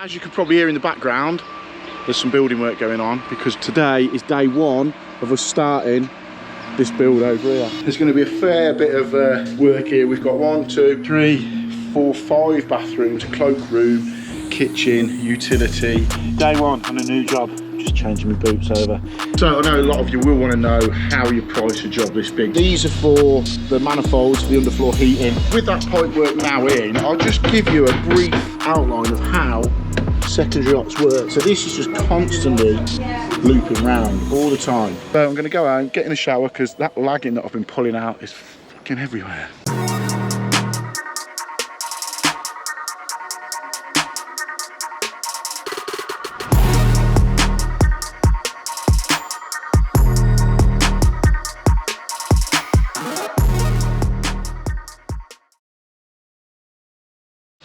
As you could probably hear in the background, there's some building work going on because today is day one of us starting this build over here. There's going to be a fair bit of work here. We've got 1, 2, 3, 4, 5 bathrooms, a cloakroom, kitchen, utility. Day one on a new job. Just changing my boots over. So I know a lot of you will want to know how you price a job this big. These are for the manifolds for the underfloor heating. With that pipe work now in, I'll just give you a brief outline of how secondary ops work. So this is just constantly looping round all the time. So I'm going to go out, get in the shower, because that lagging that I've been pulling out is fucking everywhere.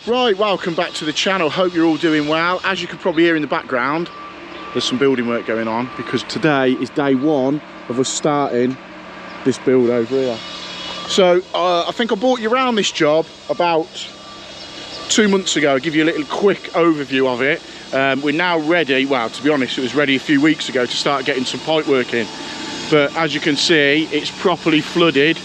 Right, welcome back to the channel. Hope you're all doing well. As you can probably hear in the background, there's some building work going on because today is day one of us starting this build over here. So I think I brought you around this job about 2 months ago. I'll give you a little quick overview of it. We're now ready, well, to be honest, it was ready a few weeks ago to start getting some pipe work in. But as you can see, it's properly flooded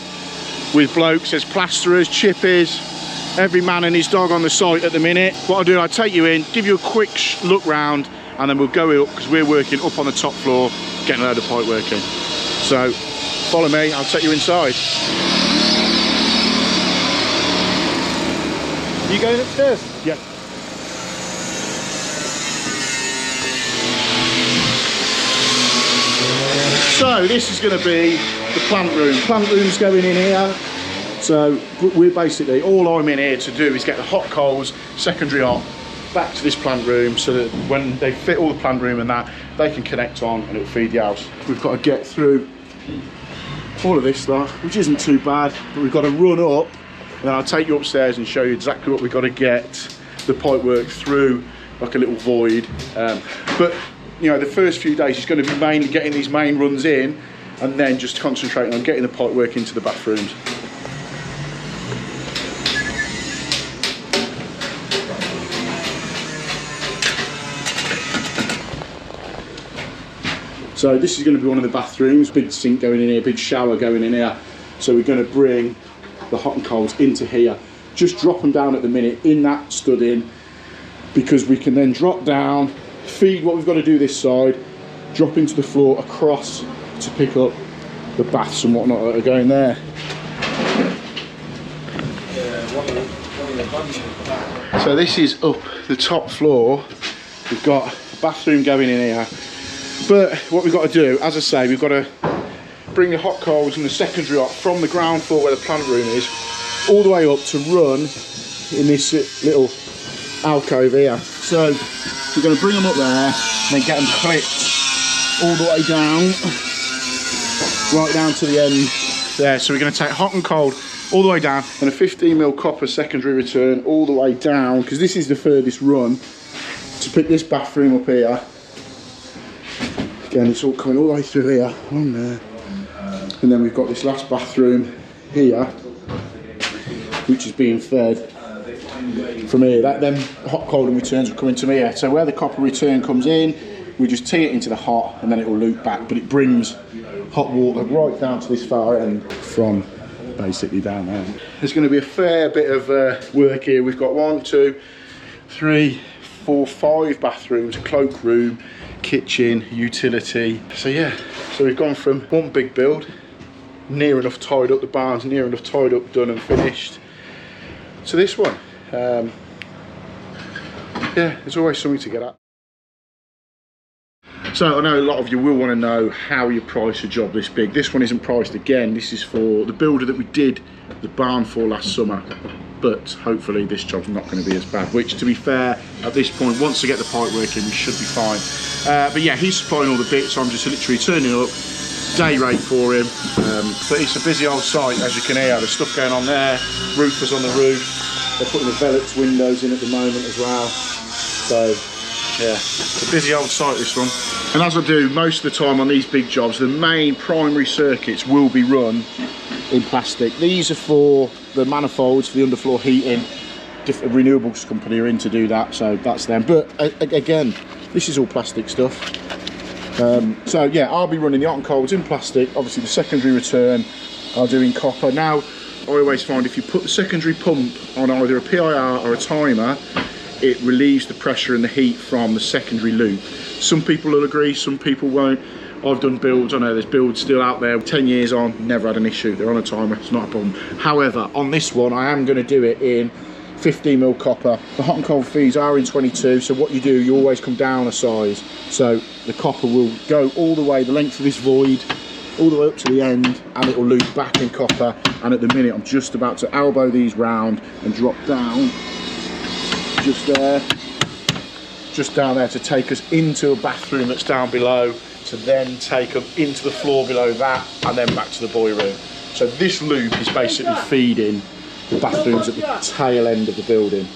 with blokes. There's plasterers, chippers, every man and his dog on the site at the minute. What I'll do, I'll take you in, give you a quick look round, and then we'll go up because we're working up on the top floor, getting a load of pipe work in. So follow me, I'll take you inside. Are you going upstairs? Yeah. So this is going to be the plant room. Plant room's going in here. So we're basically, all I'm in here to do is get the hot coals, secondary hot, back to this plant room so that when they fit all the plant room and that, they can connect on and it'll feed the house. We've got to get through all of this stuff, which isn't too bad, but we've got to run up, and I'll take you upstairs and show you exactly what we've got to get the pipe work through, like a little void. But you know, the first few days is going to be mainly getting these main runs in and then just concentrating on getting the pipe work into the bathrooms. So this is going to be one of the bathrooms, big sink going in here, big shower going in here. So we're going to bring the hot and colds into here. Just drop them down at the minute in that stud in, because we can then drop down, feed what we've got to do this side, drop into the floor across to pick up the baths and whatnot that are going there. So this is up the top floor. We've got a bathroom going in here. But what we've got to do, as I say, we've got to bring the hot coals and the secondary hot from the ground floor where the plant room is all the way up to run in this little alcove here. So we're going to bring them up there and then get them clipped all the way down, right down to the end there. So we're going to take hot and cold all the way down and a 15mm copper secondary return all the way down, because this is the furthest run, to pick this bathroom up here. Again, it's all coming all the way through here, along there. And then we've got this last bathroom here, which is being fed from here. Them hot, cold and returns will come into here. So where the copper return comes in, we just tee it into the hot and then it will loop back. But it brings hot water right down to this far end from basically down there. There's going to be a fair bit of work here. We've got 1, 2, 3, 4, 5 bathrooms, a cloakroom, kitchen, utility. So yeah, so we've gone from one big build, near enough tied up, the barn's near enough tied up, done and finished, to this one. Yeah, there's always something to get at. So I know a lot of you will want to know how you price a job this big. This one isn't priced again. This is for the builder that we did the barn for last summer. But hopefully this job's not going to be as bad, which, to be fair, at this point, once I get the pipe working, we should be fine. But yeah, he's supplying all the bits, so I'm just literally turning up, day rate for him. But it's a busy old site, as you can hear. There's stuff going on there, roofers on the roof. They're putting the Velux windows in at the moment as well. So yeah, it's a busy old site, this one. And as I do most of the time on these big jobs, the main primary circuits will be run in plastic. These are for the manifolds for the underfloor heating. renewables company are in to do that, so that's them. But again, this is all plastic stuff. So yeah, I'll be running the hot and colds in plastic. Obviously the secondary return I'll do in copper. Now, I always find if you put the secondary pump on either a PIR or a timer, it relieves the pressure and the heat from the secondary loop. Some people will agree, some people won't. I've done builds, I know there's builds still out there, 10 years on, never had an issue. They're on a timer, it's not a problem. However, on this one, I am gonna do it in 15mm copper. The hot and cold feeds are in 22, so what you do, you always come down a size. So the copper will go all the way, the length of this void, all the way up to the end, and it will loop back in copper. And at the minute, I'm just about to elbow these round and drop down, just there, just down there, to take us into a bathroom that's down below, to then take them into the floor below that, and then back to the boiler room. So this loop is basically feeding the bathrooms at the tail end of the building.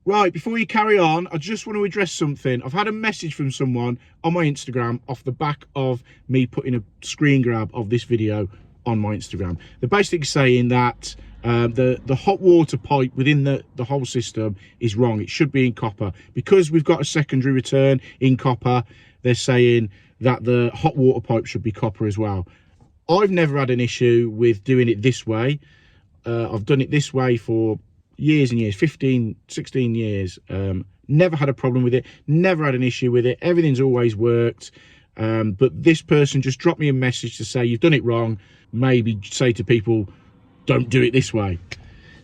Right, before you carry on, I just want to address something. I've had a message from someone on my Instagram off the back of me putting a screen grab of this video on my Instagram. They're basically saying that the hot water pipe within the whole system is wrong. It should be in copper. Because we've got a secondary return in copper, they're saying that the hot water pipe should be copper as well. I've never had an issue with doing it this way. I've done it this way for years and years, 15, 16 years. Never had a problem with it, never had an issue with it. Everything's always worked. But this person just dropped me a message to say, you've done it wrong. Maybe say to people, don't do it this way.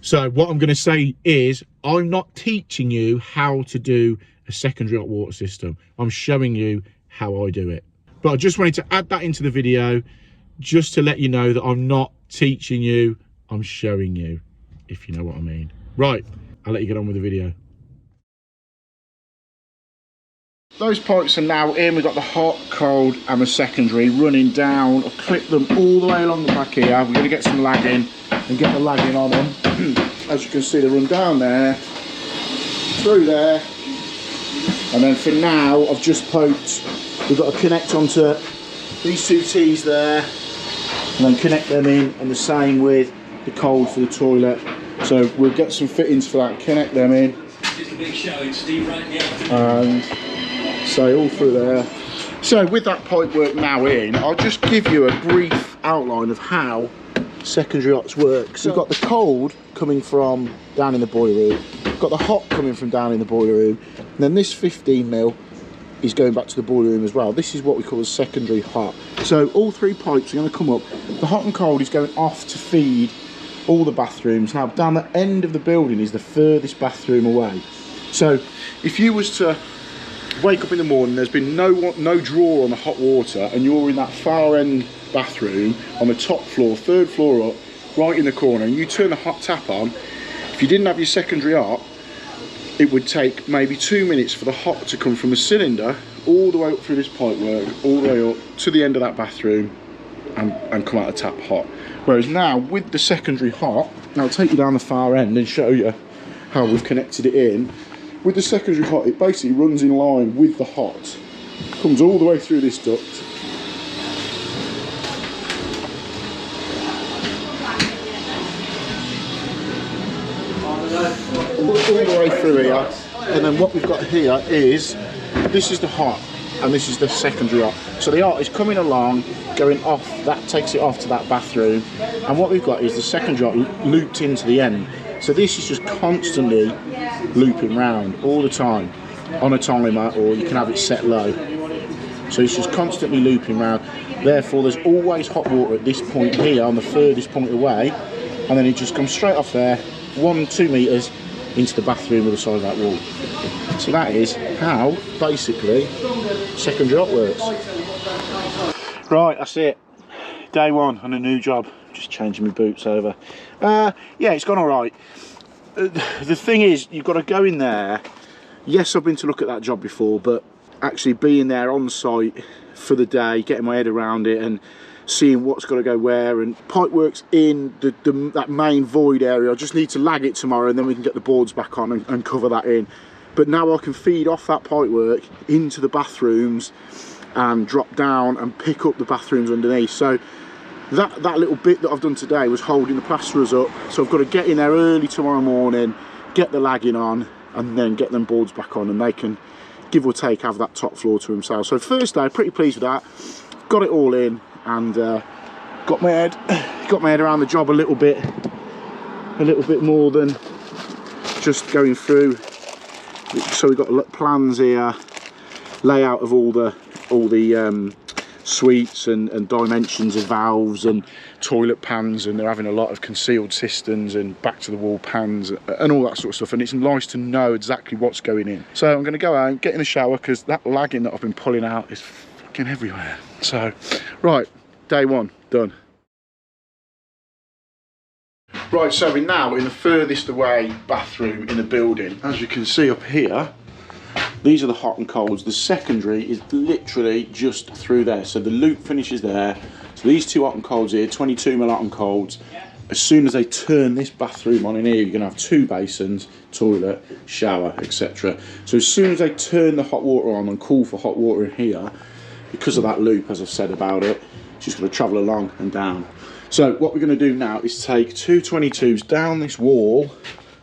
So what I'm going to say is, I'm not teaching you how to do a secondary hot water system. I'm showing you how I do it. But I just wanted to add that into the video, just to let you know that I'm not teaching you, I'm showing you, if you know what I mean. Right, I'll let you get on with the video. Those pipes are now in. We've got the hot, cold and the secondary running down. I've clipped them all the way along the back here. We're going to get some lagging and get the lagging on them. As you can see, they run down there, through there, and then for now I've just poked, we've got to connect onto these two T's there and then connect them in, and the same with the cold for the toilet. So we'll get some fittings for that, connect them in. Just a big show, it's Steve right now. And so all through there. So with that pipe work now in, I'll just give you a brief outline of how secondary hots work. So we've got the cold coming from down in the boiler room, we've got the hot coming from down in the boiler room, and then this 15mm is going back to the boiler room as well. This is what we call a secondary hot. So all three pipes are going to come up. The hot and cold is going off to feed all the bathrooms. Now down the end of the building is the furthest bathroom away. So if you was to wake up in the morning, there's been no drawer on the hot water, and you're in that far end bathroom on the top floor, third floor up, right in the corner, and you turn the hot tap on, if you didn't have your secondary hot, it would take maybe 2 minutes for the hot to come from the cylinder all the way up through this pipe work, all the way up to the end of that bathroom and come out of tap hot. Whereas now with the secondary hot, I'll take you down the far end and show you how we've connected it in. With the secondary hot, it basically runs in line with the hot, comes all the way through this duct, all the way through here, and then what we've got here is, this is the hot and this is the secondary hot. So the hot is coming along, going off, that takes it off to that bathroom, and what we've got is the secondary hot looped into the end. So this is just constantly looping round all the time on a timer, or you can have it set low. So it's just constantly looping round. Therefore there's always hot water at this point here on the furthest point away, and then it just comes straight off there, 1-2 meters into the bathroom with the side of that wall. So that is how basically secondary hot works. Right, that's it. Day one on a new job. Just changing my boots over. Yeah, it's gone all right. The thing is, you've got to go in there. Yes, I've been to look at that job before, but actually being there on site for the day, getting my head around it and seeing what's got to go where, and pipe works in that main void area. I just need to lag it tomorrow, and then we can get the boards back on and cover that in. But now I can feed off that pipe work into the bathrooms and drop down and pick up the bathrooms underneath. So that little bit that I've done today was holding the plasterers up, so I've got to get in there early tomorrow morning, get the lagging on, and then get them boards back on, and they can give or take have that top floor to themselves. So first day, pretty pleased with that. Got it all in, and got my head around the job a little bit more than just going through. So we've got plans here, layout of all the suites and dimensions of valves and toilet pans, and they're having a lot of concealed cisterns and back to the wall pans and all that sort of stuff, and it's nice to know exactly what's going in. So I'm going to go out, get in the shower, because that lagging that I've been pulling out is fucking everywhere. So right, day one done. Right, so we're now in the furthest away bathroom in the building. As you can see up here, these are the hot and colds. The secondary is literally just through there. So the loop finishes there. So these two hot and colds here, 22mm hot and colds. As soon as they turn this bathroom on in here, you're going to have 2 basins, toilet, shower, etc. So as soon as they turn the hot water on and call for hot water in here, because of that loop, as I've said about it, it's just going to travel along and down. So what we're going to do now is take 2 22s down this wall,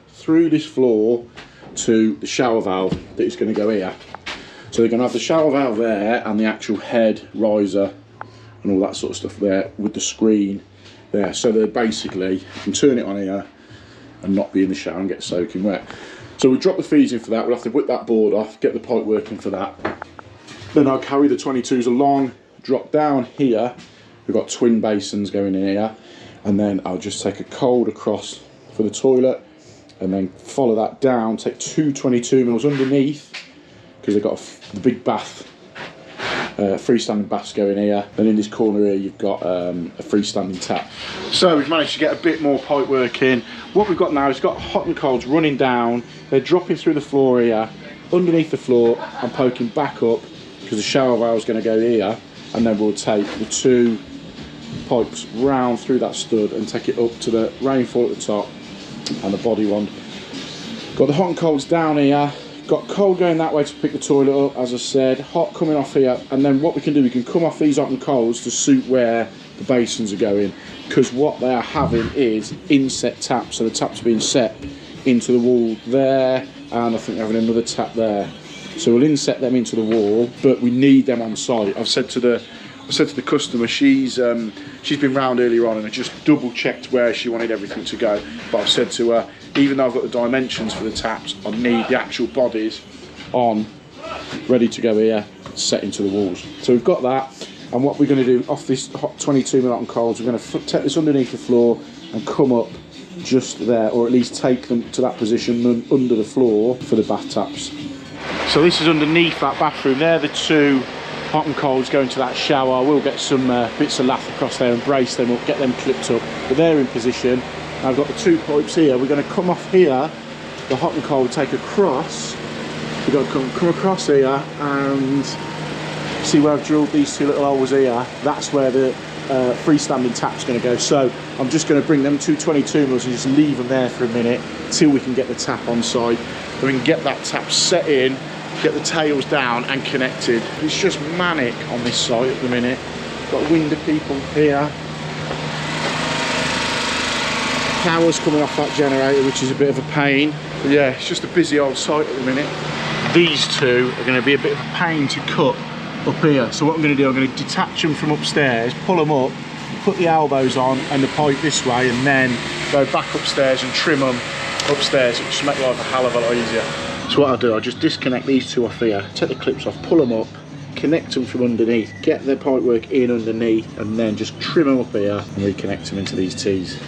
through this floor, to the shower valve that is going to go here. So they're going to have the shower valve there and the actual head riser and all that sort of stuff there with the screen there. So they're basically, you can turn it on here and not be in the shower and get soaking wet. So we'll drop the fees in for that. We'll have to whip that board off, get the pipe working for that. Then I'll carry the 22s along, drop down here. We've got twin basins going in here, and then I'll just take a cold across for the toilet, and then follow that down, take 2 22mm underneath, because they've got the big bath, freestanding baths going here. Then in this corner here you've got a freestanding tap. So we've managed to get a bit more pipe work in. What we've got now is got hot and colds running down, they're dropping through the floor here, underneath the floor, and poking back up, because the shower valve is going to go here, and then we'll take the 2 pipes round through that stud and take it up to the rainfall at the top and the body one. Got the hot and colds down here, got cold going that way to pick the toilet up, as I said, hot coming off here, and then what we can do, we can come off these hot and colds to suit where the basins are going, because what they are having is inset taps, so the taps are being set into the wall there, and I think they're having another tap there. So we'll inset them into the wall, but we need them on site. I've said to the customer, she's been round earlier on and I just double checked where she wanted everything to go, but I've said to her, even though I've got the dimensions for the taps, I need the actual bodies on, ready to go here, set into the walls. So we've got that, and what we're going to do off this hot 22mm hot and colds, we're going to take this underneath the floor and come up just there, or at least take them to that position under the floor for the bath taps. So this is underneath that bathroom. They're the 2 hot and colds going to that shower. We'll get some bits of lath across there and brace them up, get them clipped up. But they're in position. I've got the 2 pipes here. We're going to come off here, the hot and cold, take across. We're going to come across here and see where I've drilled these 2 little holes here. That's where the freestanding tap's going to go. So I'm just going to bring them 2 22mm and just leave them there for a minute till we can get the tap on site. Then we can get that tap set in, get the tails down and connected. It's just manic on this site at the minute. Got window people here. Power's coming off that generator, which is a bit of a pain. But yeah, it's just a busy old site at the minute. These 2 are going to be a bit of a pain to cut up here. So what I'm going to do, I'm going to detach them from upstairs, pull them up, put the elbows on and the pipe this way, and then go back upstairs and trim them upstairs. It just make life a hell of a lot easier. So what I'll do, I'll just disconnect these 2 off here, take the clips off, pull them up, connect them from underneath, get the pipe work in underneath, and then just trim them up here and reconnect them into these T's.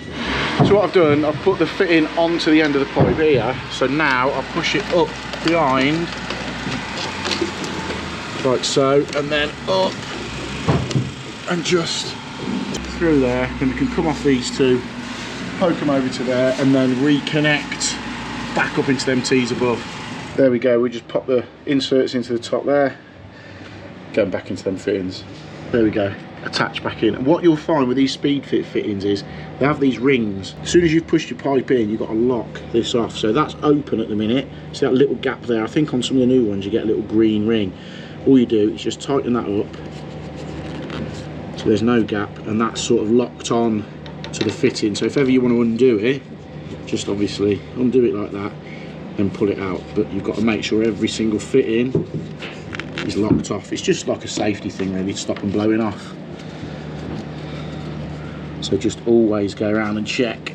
So what I've done, I've put the fitting onto the end of the pipe here, so now I'll push it up behind, like so, and then up, and just through there, and we can come off these 2, poke them over to there, and then reconnect back up into them T's above. There we go, we just pop the inserts into the top there, going back into them fittings. There we go, attach back in. And what you'll find with these speed fit fittings is they have these rings. As soon as you've pushed your pipe in, you've got to lock this off. So that's open at the minute. See that little gap there? I think on some of the new ones you get a little green ring. All you do is just tighten that up, So there's no gap, and that's sort of locked on to the fitting. So if ever you want to undo it, just obviously undo it like that and pull it out. But you've got to make sure every single fitting is locked off. It's just like a safety thing really, to stop them blowing off. So just always go around and check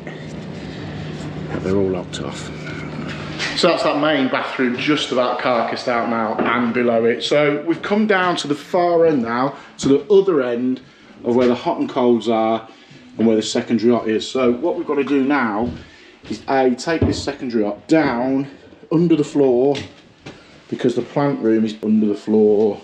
that they're all locked off. So that's that main bathroom just about carcassed out now and below it. So we've come down to the far end now, to the other end of where the hot and colds are and where the secondary hot is. So what we've got to do now is take this secondary hot down under the floor, because the plant room is under the floor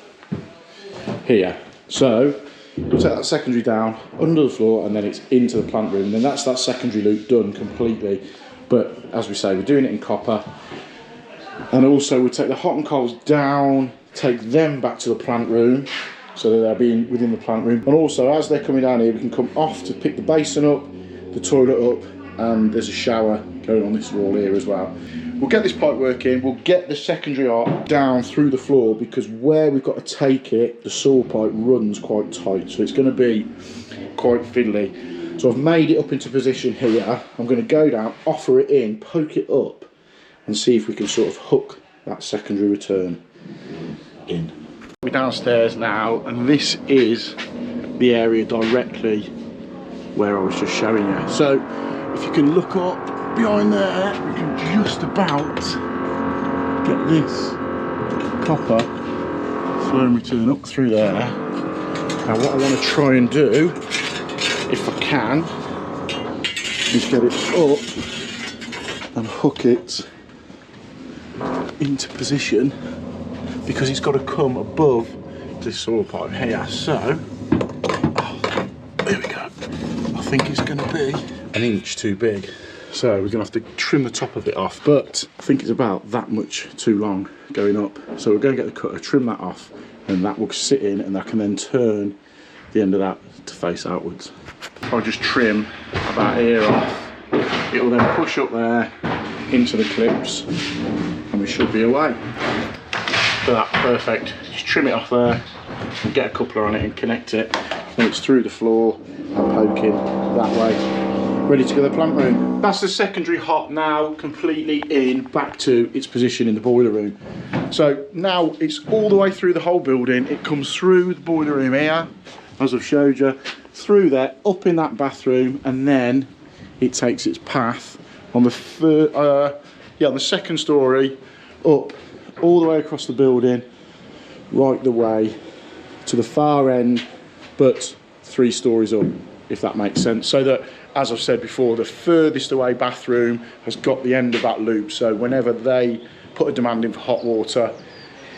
here. So we'll take that secondary down under the floor, and then it's into the plant room, and then that's that secondary loop done completely. But as we say, we're doing it in copper. And also we'll take the hot and colds down, take them back to the plant room, so that they're being within the plant room. And also as they're coming down here, we can come off to pick the basin up, the toilet up, and there's a shower going on this wall here as well. We'll get this pipe working, we'll get the secondary hot down through the floor, because where we've got to take it, the saw pipe runs quite tight, so it's going to be quite fiddly. So I've made it up into position here. I'm going to go down, offer it in, poke it up, and see if we can sort of hook that secondary return in. We're downstairs now, and this is the area directly where I was just showing you. So if you can look up behind there, we can just about get this copper flow and return up through there. Now what I want to try and do, if I can, is get it up and hook it into position, because it's got to come above this saw pipe here. So there we go. I think it's going to be an inch too big, so we're going to have to trim the top of it off, but I think it's about that much too long going up. So we're going to get the cutter, trim that off, and that will sit in, and I can then turn the end of that to face outwards. If I just trim about here off, it will then push up there into the clips, and we should be away. For that, perfect. Just trim it off there and get a coupler on it and connect it. Then it's through the floor and poking that way. Ready to go to the plant room. That's the secondary hot now completely in, back to its position in the boiler room. So now it's all the way through the whole building. It comes through the boiler room here, as I've showed you, through there, up in that bathroom, and then it takes its path on the on the second story, up all the way across the building, right the way to the far end, but 3 stories up, if that makes sense. So that, as I've said before, the furthest away bathroom has got the end of that loop, so whenever they put a demand in for hot water,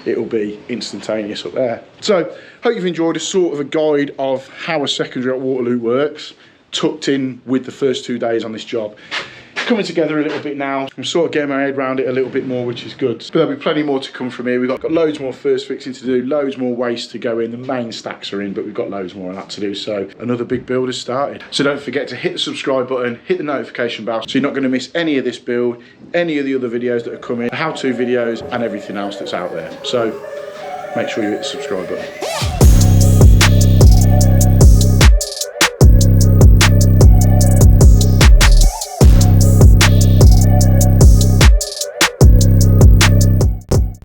it'll be instantaneous up there. So hope you've enjoyed a sort of a guide of how a secondary hot water loop works, tucked in with the first 2 days on this job. Coming together a little bit now. I'm sort of getting my head around it a little bit more, which is good. But there'll be plenty more to come from here. We've got loads more first fixing to do, loads more waste to go in. The main stacks are in, but we've got loads more of that to do. So another big build has started. So don't forget to hit the subscribe button, hit the notification bell, so you're not going to miss any of this build, any of the other videos that are coming, how-to videos, and everything else that's out there. So make sure you hit the subscribe button.